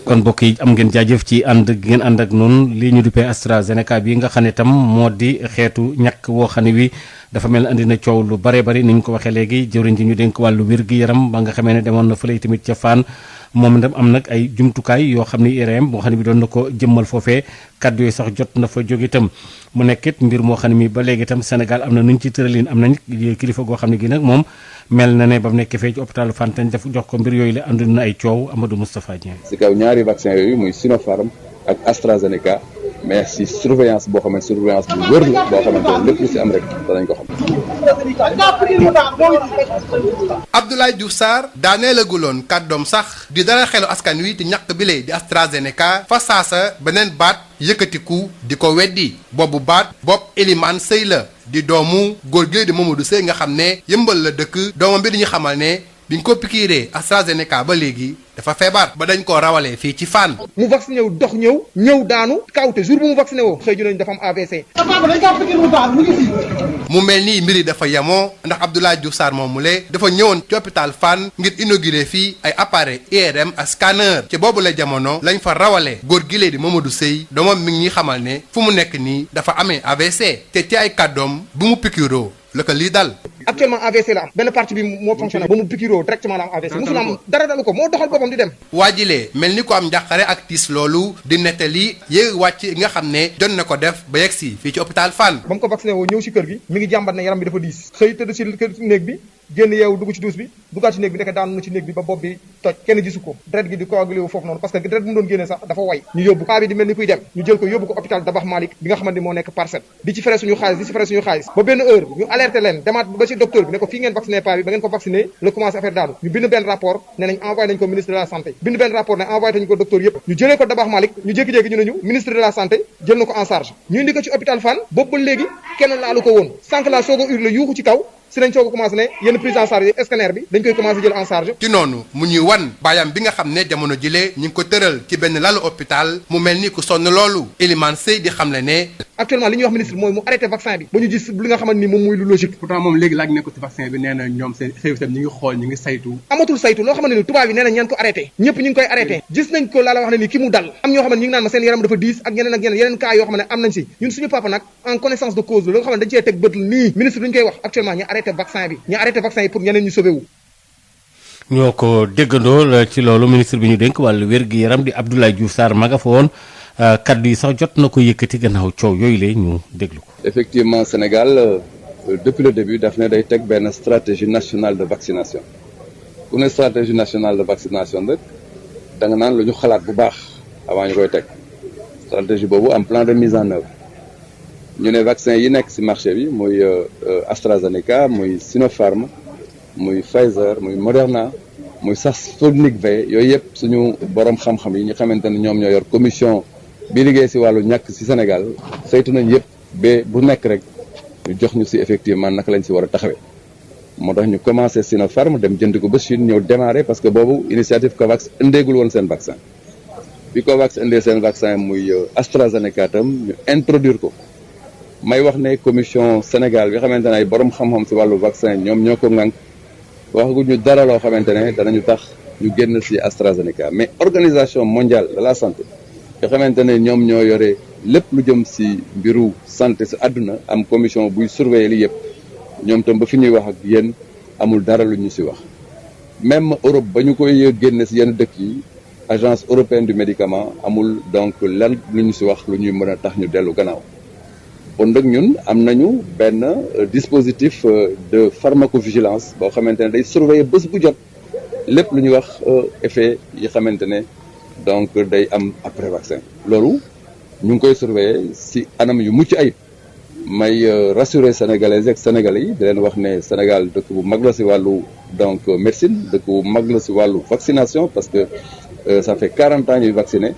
kon mbokk yi am ngeen jaajëf ci ànd ngeen ànd ak noonu lii ñu duppee AstraZeneca bi nga xam ne tam moo di xeetu ñàkk woo xam ne wi dafa mel ne andi na coow lu bare bari ni ñu ko waxee léegi jëwriñ ji ñu dénk wàllu wér gi yaram ba nga xamee ne demoon na fële tamit ca Fann moom itam am nag ay jumtukaay yoo xam ne IRM boo xam ne bi doon na ko jëmmal foofee kaddu yooyu sax jot na fa jóge itam mu nekkit mbir moo xam ne mi ba léegi itam Sénégal am na nuñ ci tëralin am nañ kilifa goo xam ne gi nag moom mel na ne ba mu nekkee fee ci hôpitalu Fann tañ def jox ko mbir yooyu la andu na ay coow Amadou Moustapha Dieng. si kaw ñaari vaccin yooyu muy Sinopharm ak AstraZeneca mais si surveillance boo xamante surveillance bu wër la boo xamante ne lépp lu si am rek danañ ko xam. Abdoulaye Diouf Sarr daaneelaguloon kàddoom sax di dara xelu askan wi di ñàkk bile di AstraZeneca fa saasa beneen baat yëkkatiku di ko weddi boobu baat bopp Elimane Sey la di doomu góor gi di Mamadou Sey nga xam ne Yëmbal la dëkk doomam bi di ñu xamal ne biñ ko pikiiree AstraZeneca ba léegi dafa feebar ba dañ koo rawalee fii ci Fann. mu vacciné wu dox ñëw daanu kawte jour bu mu vacciné woo xëy nañu dafa am AVC. mu mel ni mbir yi dafa yemoo ndax Abdoulaye Diouf Sarr moomule dafa ñëwoon ci hôpital Fann ngir inauguré fii ay appareil IRM ak scanner ci boobu la jamono lañ fa rawalee góor gi di Mamadou Sey doomam mi ngi ñuy xamal ne fu mu nekk nii dafa amee AVC te ci ay kàddoom bu mu pikiroo la ko lii dal. actuellement AVC la am benn partie bi moo fonctionné ba mu pikiroo directement la am AVC musul am dara dalu ko moo doxal boppam di dem. waajilee mel ni ko am njàqare ak tiis loolu di nettali yéeg wàcc nga xam ne jot na ko def ba yegg si fii ci hôpital Fann. ba mu ko vacciné woo ñëw si kër gi mi ngi jàmbat ne yaram bi dafa diis xëy tëdd si kër néeg bi génn yeewu dugg ci douche bi duggaat ci néeg bi nekk daanu na ci néeg bi ba bopp bi toj kenn gisu ko deret gi di coagulé wu foofu noonu parce que deret bu mu doon génnee sax dafa way ñu yóbbu paa bi di mel ni kuy dem ñu jël ko yóbbu ko hôpital Dabakh Malick bi nga xamante ni moo nekk Parcelles di ci fere suñu xaalis ba benn heure ñu alerté leen demaat ba ci docteur bi ne ko fii ngeen vacciné paa bi ba ngeen ko vacciné la commencé affaire daanu ñu bind benn rapport ne nañ envoyé nañ ko ministre de la santé bind benn rapport ne envoyé nañ ko docteur yëpp ñu jëlee ko Dabakh Malick ñu jékki-jékki ñu ne ñu ministre de la santé jël na ko en charge ñu indi ko ci hôpital Fann boobu ba léegi kenn laalu ko woon sànq laa soog a hurle yuuxu ci kaw si lañ soog a commencé ne yenn prise en charge yi scanner bi dañ koy commencé jël en charge. ci noonu mu ñuy wan baayam bi nga xam ne jamono jile ñu ngi ko tëral ci benn lalu hôpital mu mel ni ku sonn loolu Elimane Sey di xamle ne. actuellement li ñuy wax ministre mooy mu arrêté vaccin bi ba ñu gis li nga xamante ni moom muy lu logique. pourtant moom léegi laaj nekk ci vaccin bi nee na ñoom seen xëy ñu ngi xool ñu ngi saytu. amatul saytu loo xamante ni tubaab yi nee na ñeen ko arrêté ñëpp ñu ngi koy arrêté gis nañ ko laa la wax ne ni ki mu dal am ñoo xam ne ñu ngi naan ma seen yaram dafa diis ak yeneen cas yoo xam ne am nañ si ñun suñu papa nag en connaissance de cause la nga xam ne dañ cee teg bët nii ministre duñ koy wax actuellement ñu arrêté vaccin bi arrêté vaccin yi pour ñeneen ñu sauvé wu. ñoo ko déggandoo ci loolu ministre bi ñu dénk wàllu wér-gi-yaram di Abdoulaye Diouf Sarr ma nga fa woon kaddu yi sax jot na ko yëkkati gannaaw coow yooyu la ñu déglu ko. effectivement Sénégal depuis le début daf ne day teg benn stratégie nationale de vaccination ku ne stratégie nationale de vaccination rek da nga naan lu ñu xalaat bu baax avant ñu koy teg stratégie boobu am plan de mise en œuvre ñu ne vaccin yi nekk ci marché bi muy AstraZeneca muy Sinopharm muy Pfizer muy Moderna muy sax Sputnik V yooyu yëpp suñu borom xam-xam yi ñu xamante ne ñoom ñoo yor commission bi liggéey ci wàllu ñàkk ci Sénégal saytu nañ yëpp ba bu nekk rek ñu jox ñu ci effectivement naka lañ ci war a taxawee moo tax ñu commencé Sinopharm dem jënd ko ba Chine ñëw démarré parce que boobu initiative COVAX indeegul woon seen vaccin bi COVAX indee seen vaccin muy AstraZeneca tam ñu introduire ko may wax ne commission Sénégal bi xamante ne ay borom xam-xam ci wàllu vaccin ñoom ñoo ko ŋànk waxaguñu dara loo xamante ne danañu tax ñu génn ci AstraZeneca mais organisation mondiale de la santé yoo xamante ne ñoom ñoo yore lépp lu jëm ci mbiru santé ci àdduna am commission buy surveiller li yëpp ñoom tam ba fi ñuy wax ak yéen amul dara lu ñu ci wax même Europe ba ñu koy génne ci yenn dëkk yi agence européenne du médicament amul donc lan lu ñu ci wax lu ñuy mën a tax ñu dellu gannaaw kon nag ñun am nañu benn dispositif de pharmacovigilance boo xamante ne day surveiller bés bu jot lépp lu ñuy wax effet yi xamante ne donc day am après vaccin loolu ñu ngi koy surveiller ci anam yu mucc ayib may rassurer sénégalais ak sénégalais yi di leen wax ne Sénégal dëkk bu mag la ci wàllu donc médecine dëkk bu mag la ci wàllu vaccination parce que ça fait 40 ans ñuy vacciner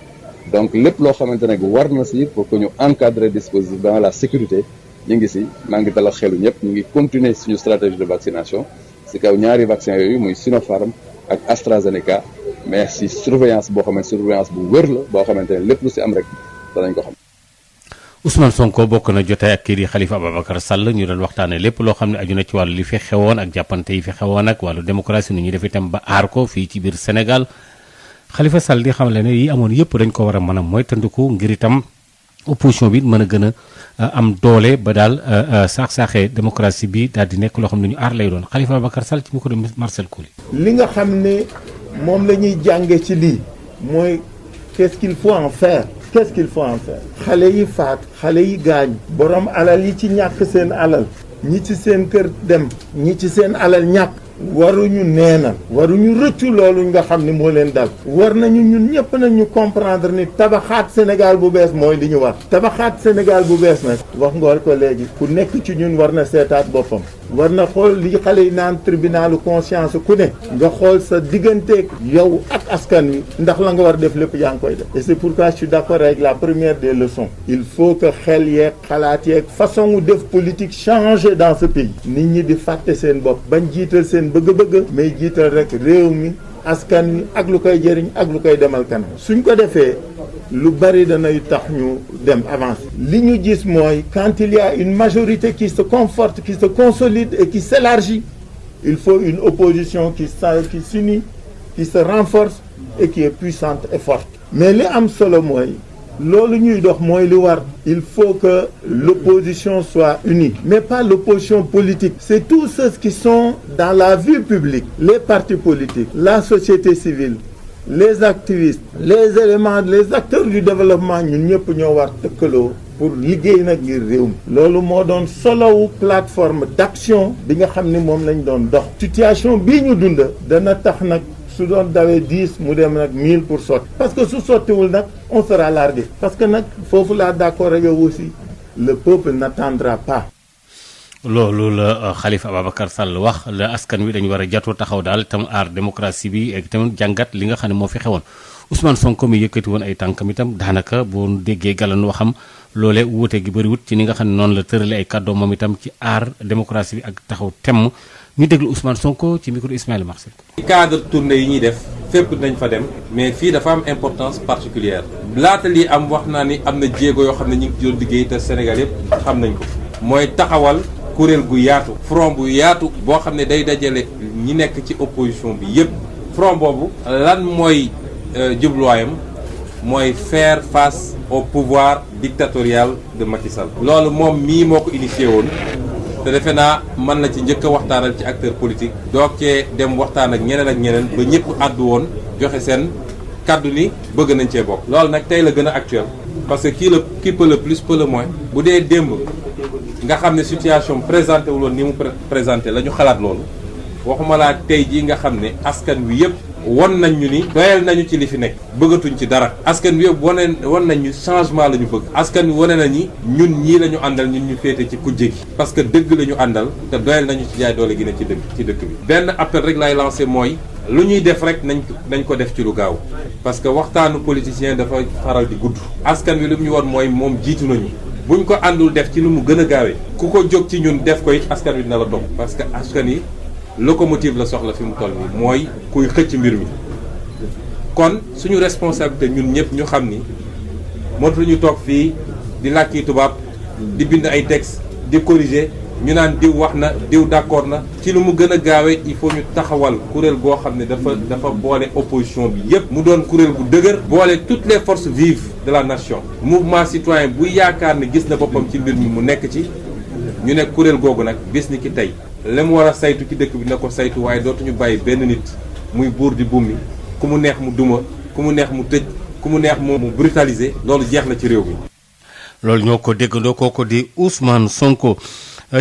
donc lépp loo xamante ne war na ci pour que ñu encadrer dispositif dans la sécurité ñu ngi ci maa ngi dalal xelu ñëpp ñu ngi continuer suñu stratégie de vaccination ci kaw ñaari vaccin yooyu muy Sinopharm ak AstraZeneca mais ci surveillance boo xamante surveillance bu wër la boo xamante ne lépp lu ci am rek danañ ko xam. Ousmane Sonko bokk na jotaay ak kii di Khalifa Ababacar Sall ñu doon waxtaanee lépp loo xam ne aju na ci wàllu li fi xewoon ak jàppante yi fi xewoon ak wàllu démocratie nu ñuy def itam ba aar ko fii ci biir Sénégal. Khalifa Sall di xamle ne yi amoon yëpp dañ ko war a mën a moytandiku ngir itam opposition bi mën a gën a am doole ba daal saax-saaxee démocratie bi daal di nekk loo xam ne ñu aar lay doon Khalifa Ababacar Sall ci micro de Marcel Kouli. li nga xam ne moom la ñuy jànge ci lii mooy qu'est-ce qu'il faut en faire xale yi faat xale yi gaañ borom alal yi ci ñàkk seen alal ñi ci seen kër dem ñi ci seen alal ñàkk waruñu neenal waruñu rëccu loolu nga xam ni moo leen dal war nañu ñun ñëpp nañu comprendre ni tabaxaat Sénégal bu bees mooy li ñu war tabaxaat Sénégal bu bees nag wax nga ko léegi ku nekk ci ñun war na seetaat boppam war na xool li xale yi naan tribunalu conscience ku ne nga xool sa digganteeg yow ak askan wi ndax la nga war def lépp yaa ngi koy def et c'est pourquoi je suis d'accord avec la première des leçons il faut que xel yeeg xalaat yeeg façon wu def politique changer dans ce pays nit ñi di fàtte seen bopp bañ jiital seen bëgg-bëgg mais jiital rek réew mi askan wi ak lu koy jëriñ ak lu koy demal kanam suñ ko defee lu bari danay tax ñu dem avancer li ñu gis mooy quand il y a une majorité qui se conforte qui se consolide et qui s'élargit il faut une opposition qui s'unit qui se renforce et qui est puissante et forte mais li am solo mooy loolu ñuy dox mooy li war il faut que l'opposition soit unie mais pas l'opposition politique c'est tous ceux qui sont dans la vie publique les partis politiques la société civile les activistes les éléments les acteurs du développement ñun ñëpp ñoo war tëkkaloo pour liggéey nag ngir réew mi loolu moo doon solowu plateforme d'action bi nga xam ni moom lañ doon dox situation bii ñu dund dana tax nag su doon dawee 10 mu dem nag 1000 pour sotti parce que su sottiwul nag on sera largué parce que nag foofu laa d'accord ak yow aussi le peuple n'attendra pas. loolu la Khalifa Ababacar Sall wax la askan wi dañu war a jatoo taxaw daal itam aar démocratie bi ak itam jàngat li nga xam ne moo fi xewoon Ousmane Sonko mi yëkkati woon ay tànkam itam daanaka boo déggee galan waxam loole wuute gi bëriwut ci ni nga xam ne noonu la tërale ay kàddoom moom itam ci aar démocratie bi ak taxaw temm ñu déglu Ousmane Sonko ci micro Ismaïla Marcel. ci cadre tournée yi ñuy def fépp nañ fa dem mais fii dafa am importance particulière laata lii am wax naa ni am na jéego yoo xam ne ñu ngi ci doon liggéey te Sénégal yëpp xam nañ ko mooy taxawal kuréel gu yaatu front bu yaatu boo xam ne day dajale ñi nekk ci opposition bi yëpp front boobu lan mooy jubluwaayam mooy faire face au pouvoir dictatorial de Macky Sall. loolu moom mii moo ko initié woon te defe naa mën na ci njëkk a waxtaanal ci acteur politique doog cee dem waxtaan ak ñeneen ba ñëpp àddu woon joxe seen kaddu ni bëgg nañ cee bokk. loolu nag tey la gën a actuel parce que qui peut le plus peut le moins. bu dee démb nga xam ne situation présenté wul woon ni mu présenté la ñu xalaat loolu waxuma laa tey jii nga xam ne askan wi yëpp won nañ ñu ni doyal nañu ci li fi nekk bëggatuñ ci dara askan wi yëpp won nañ ñu changement la ñu bëgg askan wi wane na ni ñun ñii la ñu àndal ñun ñu féete ci kujje gi parce que dëgg la ñu àndal te doyal nañu ci jaay doole gi ne ci dëkk bi benn appel rek lay lancé mooy lu ñuy def rek nañ ko def ci lu gaaw parce que waxtaanu politicien dafa faral di gudd askan wi lu mu ñu won mooy moom jiitu nañu buñ ko àndul def ci lu mu gën a gaawee ku ko jóg ci ñun def ko it askan wi dina la topp parce que askan yi locomotive la soxla fi mu toll nii mooy kuy xëcc mbir mi kon suñu responsabilité ñun ñëpp ñu xam ni mënatuñu toog fii di làkki tubaab di bind ay texte di corriger ñu naan diw wax na diw d'accord na ci lu mu gën a gaawee il faut ñu taxawal kuréel goo xam ne dafa boole opposition bi yépp mu doon kuréel gu dëgër boole toutes les forces vives de la nation mouvement citoyen bu yaakaar ne gis na boppam ci mbir mi mu nekk ci ñu ne kuréel googu nag bis ni ki tey la mu war a saytu ci dëkk bi na ko saytu waaye dootuñu bàyyi benn nit muy buur di bummi ku mu neex mu duma ku mu neex mu tëj ku mu neex mu brutaliser loolu jeex na ci réew mi. loolu ñoo ko déggandoo kooko di Ousmane Sonko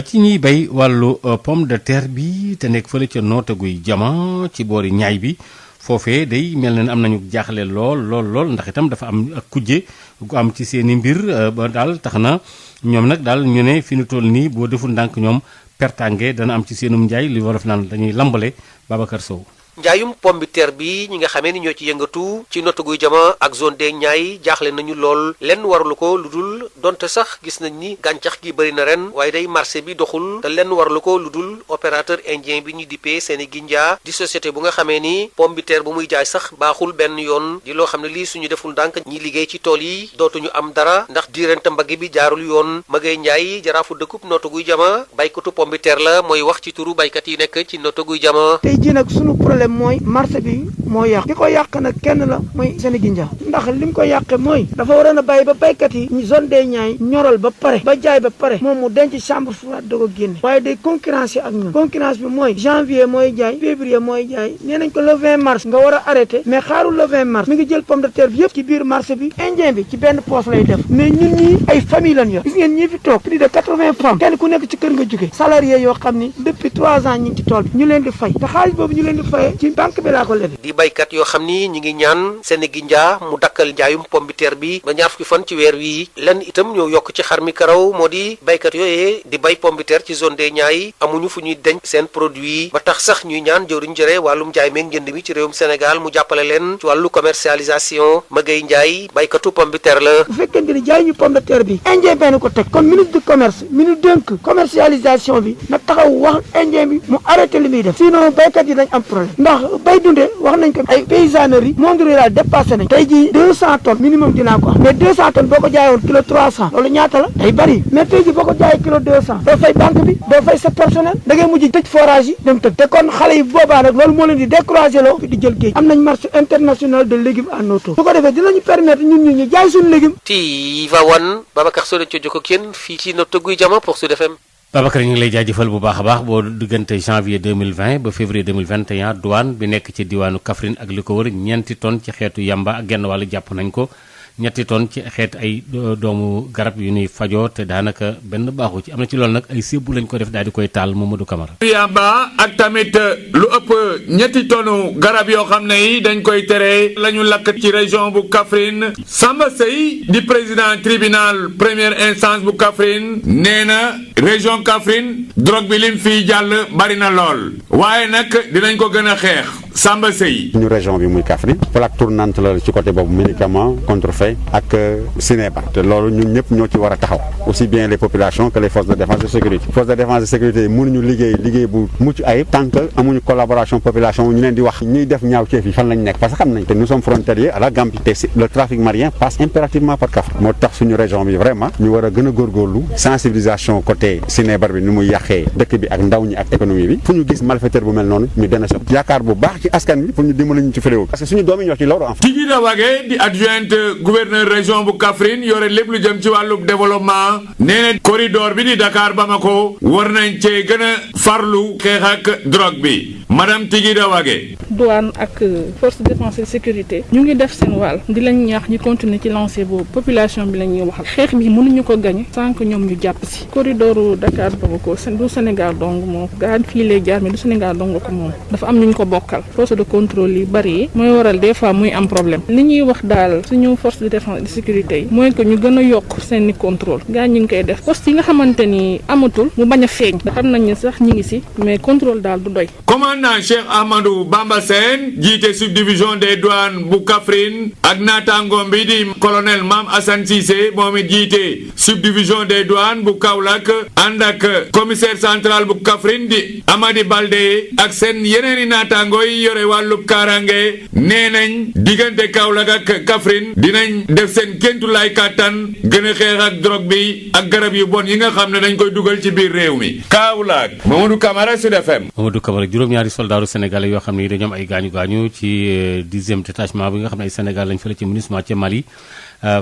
ci ñuy bay wàllu pomme de terre bi te nekk fële ca nootaguy jama ci boori ñaay bi foofee day mel na ne am nañu jaaxle lool ndax itam dafa am ak kujje gu am ci seen i mbir ba daal tax na ñoom nag daal ñu ne fi nu toll nii boo deful ndànk ñoom pertange dana am ci seenum njaay li wolof naan dañuy lambale Babacar Sow. njaayum pomme de terre bi ñi nga xamee ni ñoo ci yëngatu ci notaguy jama ak zone des Niayes jaaxle nañu lool lenn warlu ko lu dul donte sax gis nañ ni gàncax gi bëri na ren waaye day marché bi doxul te lenn warlu ko lu dul opérateur indien bi ñu dippee seeni ginja di société bu nga xamee ni pomme de terre bu muy jaay sax baaxul benn yoon di loo xam ne lii suñu deful ndànk ñi liggéey ci tool yi dootuñu am dara ndax diirante mbagg bi jaarul yoon Magay Njaay jaraafu dëkkub notaguy jama baykatu pomme de terre la mooy wax ci turu baykat yi nekk ci notaguy jama. tey jii nag suñu problème problème mooy marché bi moo yàq ki ko yàq nag kenn la mooy Sénégindia ndax li mu ko yàqe mooy dafa waroon a bàyyi ba baykat yi ñu zone des Niayes ñoral ba pare ba jaay ba pare moom mu denc chambre froide da ko génne waaye day concurrence ak ñun concurrence bi mooy janvier mooy jaay février mooy jaay nee nañ ko le 20 mars nga war a arrêté mais xaarul le 20 mars mi ngi jël pomme de terre bi yëpp ci biir marché bi indien bi ci benn poche lay def mais ñun ñii ay famille lañ yor gis ngeen ñii fi toog plus de 80 femmes kenn ku nekk ci kër nga jóge salarié yoo xam ni depuis 3 ans ñi ngi ci tool bi ñu leen di fay te xaalis boobu ñu leen di fayee ci banque bi laa ko lebi di baykat yoo xam ni ñi ngi ñaan Sénégindia mu dakkal njaayum pomme de terre bi ba ñaar fukki fan ci weer wi lenn itam ñoo yokk ci xar mi karaw moo di baykat yooyee di bay pomme de terre ci zone des Niayes amuñu fu ñuy denc seen produit ba tax sax ñuy ñaan jëwriñ jëre wàllum njaay meeg njënd mi ci réewum Sénégal mu jàppale leen ci wàllu commercialisation Magay Ndiaye baykatu pomme de terre la. bu fekkente ni jaay ñu pomme de terre bi indien benn ko teg kon ministre du commerce ministre dénk commercialisation bi na taxaw wax indien bi mu arrêté li muy def sinon baykat yi dañ am problème ndax bay dundee wax nañ ko ay paysannerie monde rural dépassé nañ tey jii 200 tonnes minimum dinaa ko am mais 200 tonnes boo ko jaayoon kilo 300 loolu ñaata la day bari mais tey jii boo ko jaayee kilo 200 doo fay banque bi doo fay sa personnel da ngay mujj tëj forage yi dem tëj te kon xale yi boobaa nag loolu moo leen di découragé loo di jël géej am nañ marché international de légumes en auto su ko defee dinañu permettre ñun ñu jaay suñu légumes. Tivaouane Babacar Sow ci jokko kenn fii ci Notto Gouye Diama pour Sud FM. Babacar ñu ngi lay jaajëfal bu baax a baax boo diggante janvier 2020 ba février 2021 douane bi nekk ci diwaanu Kaffrine ak li ko wër ñeenti tonnes ci xeetu yamba ak genn wàllu jàpp nañ ko ñetti tonnes ci xeet ay doomu garab yu ñuy fajoo te daanaka benn baaxu ci am na ci loolu nag ay sébbu lañ ko def daal di koy taal Mamadou Camara. yamba ak tamit lu ëpp ñetti tonnes garab yoo xam ne yi dañ koy tere la ñu lakk ci région bu Kaffrine Samba Sey di président tribunal première instance bu Kaffrine nee na région Kaffrine drogue bi lim fii jàll bari na lool waaye nag dinañ ko gën a xeex Samba Sey. ñu région bi muy Kaffrine plaque tournante la ci côté boobu médicament contrefait ak Sinébar te loolu ñun ñëpp ñoo ci war a taxaw aussi bien les populations que les forces de défense et de sécurité forces de défense et de sécurité yi mënuñu liggéey bu mucc ayib tant que amuñu collaboration population ñu leen di wax ñuy def ñaawteef yi fan lañ nekk parce que xam nañ te nous sommes frontaliers à la Gambie te le trafic marien passe impérativement par Kaffrine moo tax suñu région bi vraiment ñu war a gën a góorgóorlu sensibilisation côté Sinébar bi ni muy yàqee dëkk bi ak ndaw ñi ak économie bi fu ñu gis malfaiteur bu mel noonu ñu dana sox yaakaar bu baax ci askan bi pour ñu dimbali ñu ci fléau parce que suñu doom yi ñoo ci loru en fait. Tigida Wage di adjointe gouverneur région bu Kaffrine yore lépp lu jëm ci wàllu développement nee na corridor bi di Dakar Bamako war nañ cee gën a farlu xeex ak drogue bi madame Tigida Wage. douane ak force de défense et sécurité ñu ngi def seen wàll di lañ ñaax ñu continuer ci lancé boobu population bi la ñuy waxal xeex bi mënuñu ko gagné sans que ñoom ñu jàpp si corridoru Dakar Bamako du Sénégal dong moom gaa fii lay jaar mais du Sénégal dong ko moom dafa am ñu ñu ko bokkal force de contrôle yi bari yi mooy waral des fois muy am problème li ñuy wax daal suñu force de défense et de sécurité yi mooy que ñu gën a yokk seeni contrôle gaa ñu ngi koy def poste yi nga xamante ni amatul mu bañ a feeñ xam nañ ne sax ñi ngi si mais contrôle daal du doy. commandant Cheikh Ahmadou Bamba Sène jiite subdivision des douanes bu Kaffrine ak naataangoom bi di colonel Mame Assane Cissé moom it jiite subdivision des douanes bu Kaolack ànd ak commissaire central bu Kaffrine di Amady Baldé ak seen yeneen i naataangoo yi yore wàllu kaaraange nee nañ diggante Kaolack ak Kaffrine dinañ def seen kéntulaay kàttan gën a xeex ak drogue bi ak garab yu bon yi nga xam ne dañ koy dugal ci biir réew mi. Kaolack Mamadou Camara Sud FM. Mamadou Camara juróom-ñaari soldaaru sénégalais yoo xam ne dañoo am ay gaañu ci 10e détachement bi nga xam ne ay Sénégal lañ fële ci MINUSMA ca Mali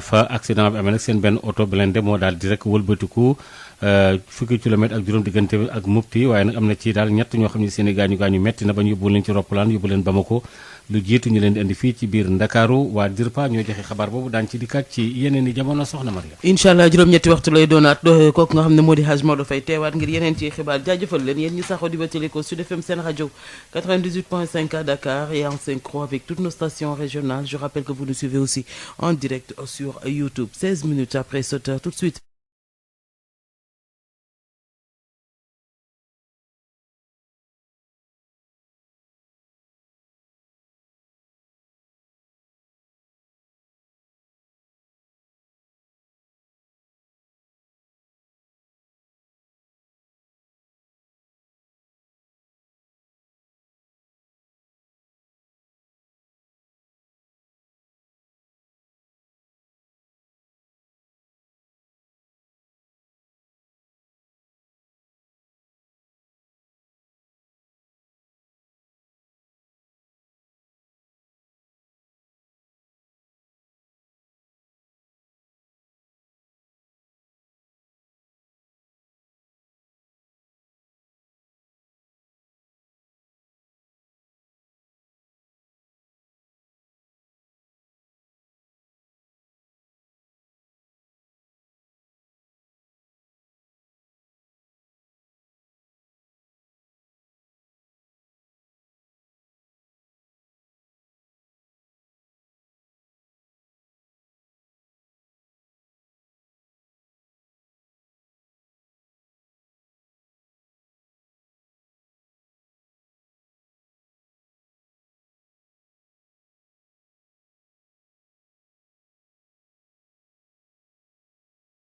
fa accident bi amee nag seen benn oto blindé moo daal di rek wëlbatiku fukki kilomètre ak juróom diggante ak Mopti waaye nag am na ci daal ñett ñoo xam ne seen i gaañu metti na ba ñu yóbbu leen ci roppalaan yóbbu leen Bamako lu jiitu ñu leen di indi fii ci biir Ndakaaru waa DIRPA ñoo joxe xabaar boobu daan ci dikkaat ci yeneen i jamono soxna Maria. incha allah juróom-ñetti waxtu lay doonaat kooku nga xam ne moo di Hadj Maodo Faye teewaat ngir yeneen ci xibaar jaajëfal leen yéen ñi saxoo di ba ko Sud FM seen rajo 98.5 à Dakar et en synchro avec toutes nos stations régionales. Je rappelle que vous nous suivez aussi en direct sur YouTube 16 minutes après 7 heures tout de suite.